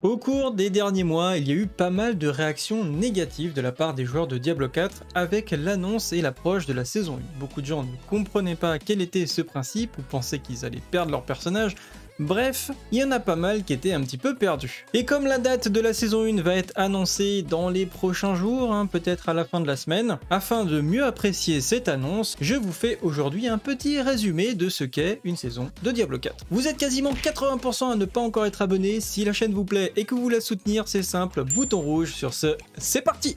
Au cours des derniers mois, il y a eu pas mal de réactions négatives de la part des joueurs de Diablo 4 avec l'annonce et l'approche de la saison 1. Beaucoup de gens ne comprenaient pas quel était ce principe ou pensaient qu'ils allaient perdre leur personnage. Bref, il y en a pas mal qui étaient un petit peu perdus. Et comme la date de la saison 1 va être annoncée dans les prochains jours, peut-être à la fin de la semaine, afin de mieux apprécier cette annonce, je vous fais aujourd'hui un petit résumé de ce qu'est une saison de Diablo 4. Vous êtes quasiment 80% à ne pas encore être abonné. Si la chaîne vous plaît et que vous voulez la soutenir, c'est simple, bouton rouge. Sur ce, c'est parti!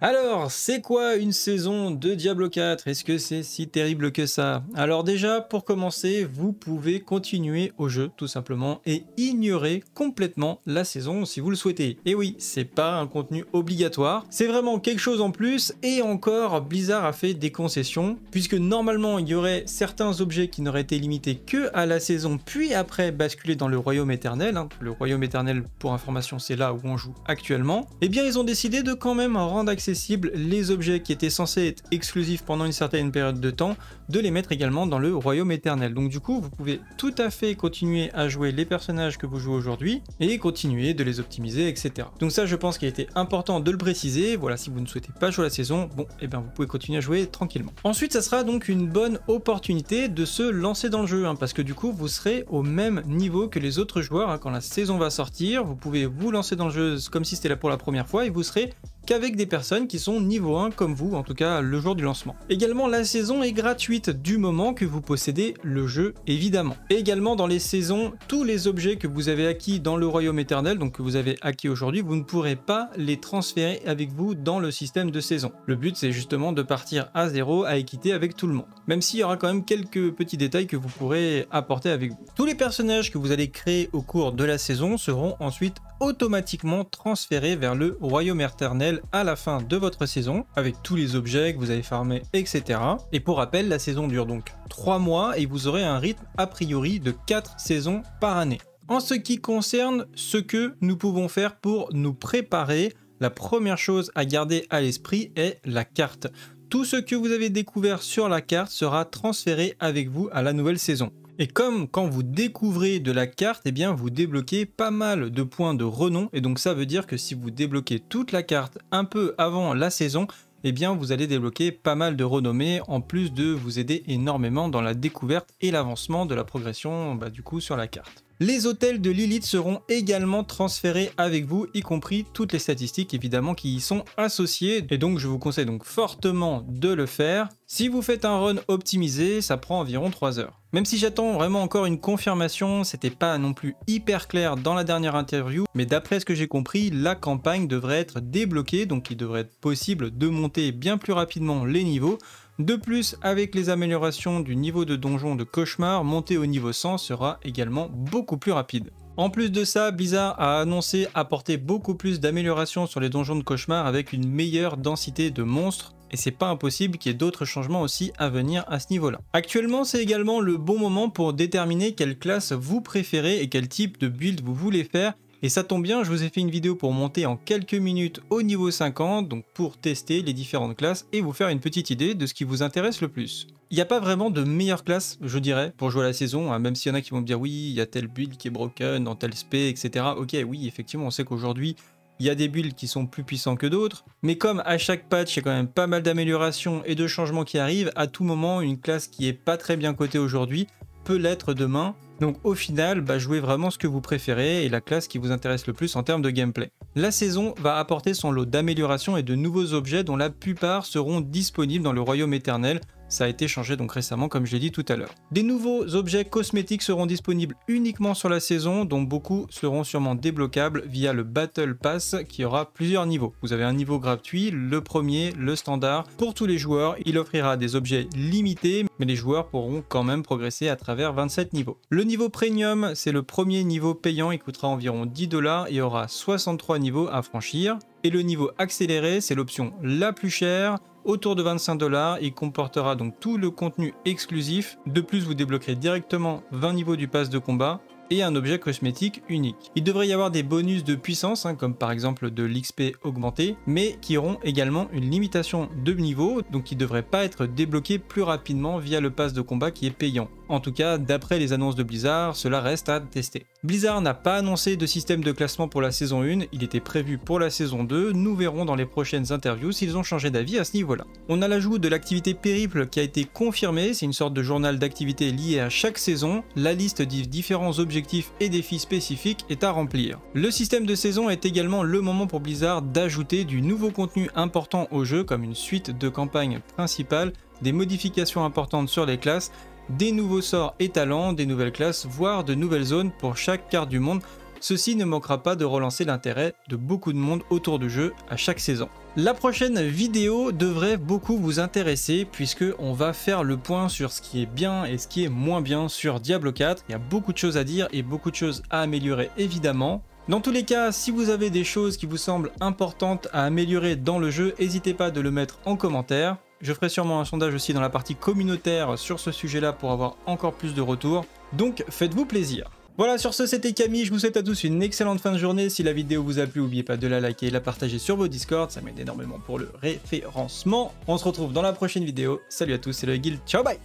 Alors, c'est quoi une saison de Diablo 4? Est-ce que c'est si terrible que ça? Alors déjà, pour commencer, vous pouvez continuer au jeu, tout simplement, et ignorer complètement la saison si vous le souhaitez. Et oui, c'est pas un contenu obligatoire, c'est vraiment quelque chose en plus, et encore, Blizzard a fait des concessions, puisque normalement, il y aurait certains objets qui n'auraient été limités que à la saison, puis après basculer dans le Royaume Éternel. Le Royaume Éternel, pour information, c'est là où on joue actuellement. Eh bien, ils ont décidé de quand même rendre accessible les objets qui étaient censés être exclusifs pendant une certaine période de temps, de les mettre également dans le Royaume Éternel. Donc du coup, vous pouvez tout à fait continuer à jouer les personnages que vous jouez aujourd'hui et continuer de les optimiser, etc. Donc ça, je pense qu'il a été important de le préciser. Voilà, si vous ne souhaitez pas jouer la saison, bon, eh bien vous pouvez continuer à jouer tranquillement. Ensuite, ça sera donc une bonne opportunité de se lancer dans le jeu, parce que du coup, vous serez au même niveau que les autres joueurs. Quand la saison va sortir, vous pouvez vous lancer dans le jeu comme si c'était là pour la première fois et vous serez qu'avec des personnes qui sont niveau 1 comme vous, en tout cas le jour du lancement. Également, la saison est gratuite du moment que vous possédez le jeu, évidemment. Et également, dans les saisons, tous les objets que vous avez acquis dans le Royaume Éternel, donc que vous avez acquis aujourd'hui, vous ne pourrez pas les transférer avec vous dans le système de saison. Le but, c'est justement de partir à zéro à équité avec tout le monde. Même s'il y aura quand même quelques petits détails que vous pourrez apporter avec vous. Tous les personnages que vous allez créer au cours de la saison seront ensuite automatiquement transférés vers le Royaume Éternel à la fin de votre saison, avec tous les objets que vous avez farmés, etc. Et pour rappel, la saison dure donc 3 mois et vous aurez un rythme a priori de 4 saisons par année. En ce qui concerne ce que nous pouvons faire pour nous préparer, la première chose à garder à l'esprit est la carte. Tout ce que vous avez découvert sur la carte sera transféré avec vous à la nouvelle saison. Et comme quand vous découvrez de la carte, eh bien vous débloquez pas mal de points de renom, et donc ça veut dire que si vous débloquez toute la carte un peu avant la saison, eh bien vous allez débloquer pas mal de renommées, en plus de vous aider énormément dans la découverte et l'avancement de la progression du coup sur la carte. Les hôtels de Lilith seront également transférés avec vous, y compris toutes les statistiques évidemment qui y sont associées, et donc je vous conseille donc fortement de le faire. Si vous faites un run optimisé, ça prend environ 3 heures. Même si j'attends vraiment encore une confirmation, c'était pas non plus hyper clair dans la dernière interview, mais d'après ce que j'ai compris, la campagne devrait être débloquée, donc il devrait être possible de monter bien plus rapidement les niveaux. De plus, avec les améliorations du niveau de donjon de Cauchemar, monter au niveau 100 sera également beaucoup plus rapide. En plus de ça, Blizzard a annoncé apporter beaucoup plus d'améliorations sur les donjons de Cauchemar avec une meilleure densité de monstres, et c'est pas impossible qu'il y ait d'autres changements aussi à venir à ce niveau-là. Actuellement, c'est également le bon moment pour déterminer quelle classe vous préférez et quel type de build vous voulez faire. Et ça tombe bien, je vous ai fait une vidéo pour monter en quelques minutes au niveau 50, donc pour tester les différentes classes et vous faire une petite idée de ce qui vous intéresse le plus. Il n'y a pas vraiment de meilleure classe, je dirais, pour jouer à la saison, même s'il y en a qui vont me dire oui, il y a tel build qui est broken, dans tel spé, etc. Ok, oui, effectivement, on sait qu'aujourd'hui, il y a des builds qui sont plus puissants que d'autres, mais comme à chaque patch, il y a quand même pas mal d'améliorations et de changements qui arrivent, à tout moment, une classe qui est pas très bien cotée aujourd'hui peut l'être demain. Donc au final, jouez vraiment ce que vous préférez et la classe qui vous intéresse le plus en termes de gameplay. La saison va apporter son lot d'améliorations et de nouveaux objets dont la plupart seront disponibles dans le Royaume Éternel. Ça a été changé donc récemment comme je l'ai dit tout à l'heure. Des nouveaux objets cosmétiques seront disponibles uniquement sur la saison, dont beaucoup seront sûrement débloquables via le Battle Pass qui aura plusieurs niveaux. Vous avez un niveau gratuit, le premier, le standard. Pour tous les joueurs, il offrira des objets limités, mais les joueurs pourront quand même progresser à travers 27 niveaux. Le niveau Premium, c'est le premier niveau payant, il coûtera environ 10 $ et aura 63 niveaux à franchir. Et le niveau accéléré, c'est l'option la plus chère, autour de 25 $. Il comportera donc tout le contenu exclusif. De plus, vous débloquerez directement 20 niveaux du pass de combat. et un objet cosmétique unique. Il devrait y avoir des bonus de puissance, comme par exemple de l'XP augmenté, mais qui auront également une limitation de niveau, donc qui ne devraient pas être débloqués plus rapidement via le pass de combat qui est payant. En tout cas, d'après les annonces de Blizzard, cela reste à tester. Blizzard n'a pas annoncé de système de classement pour la saison 1, il était prévu pour la saison 2, nous verrons dans les prochaines interviews s'ils ont changé d'avis à ce niveau-là. On a l'ajout de l'activité périple qui a été confirmée, c'est une sorte de journal d'activité lié à chaque saison, la liste des différents objectifs et défis spécifiques est à remplir. Le système de saison est également le moment pour Blizzard d'ajouter du nouveau contenu important au jeu comme une suite de campagnes principales, des modifications importantes sur les classes, des nouveaux sorts et talents, des nouvelles classes, voire de nouvelles zones pour chaque carte du monde. Ceci ne manquera pas de relancer l'intérêt de beaucoup de monde autour du jeu à chaque saison. La prochaine vidéo devrait beaucoup vous intéresser puisque on va faire le point sur ce qui est bien et ce qui est moins bien sur Diablo 4. Il y a beaucoup de choses à dire et beaucoup de choses à améliorer évidemment. Dans tous les cas, si vous avez des choses qui vous semblent importantes à améliorer dans le jeu, n'hésitez pas de le mettre en commentaire. Je ferai sûrement un sondage aussi dans la partie communautaire sur ce sujet-là pour avoir encore plus de retours. Donc faites-vous plaisir. Voilà, sur ce, c'était Camille, je vous souhaite à tous une excellente fin de journée. Si la vidéo vous a plu, n'oubliez pas de la liker et de la partager sur vos Discord, ça m'aide énormément pour le référencement. On se retrouve dans la prochaine vidéo. Salut à tous, c'est le Guild, ciao bye.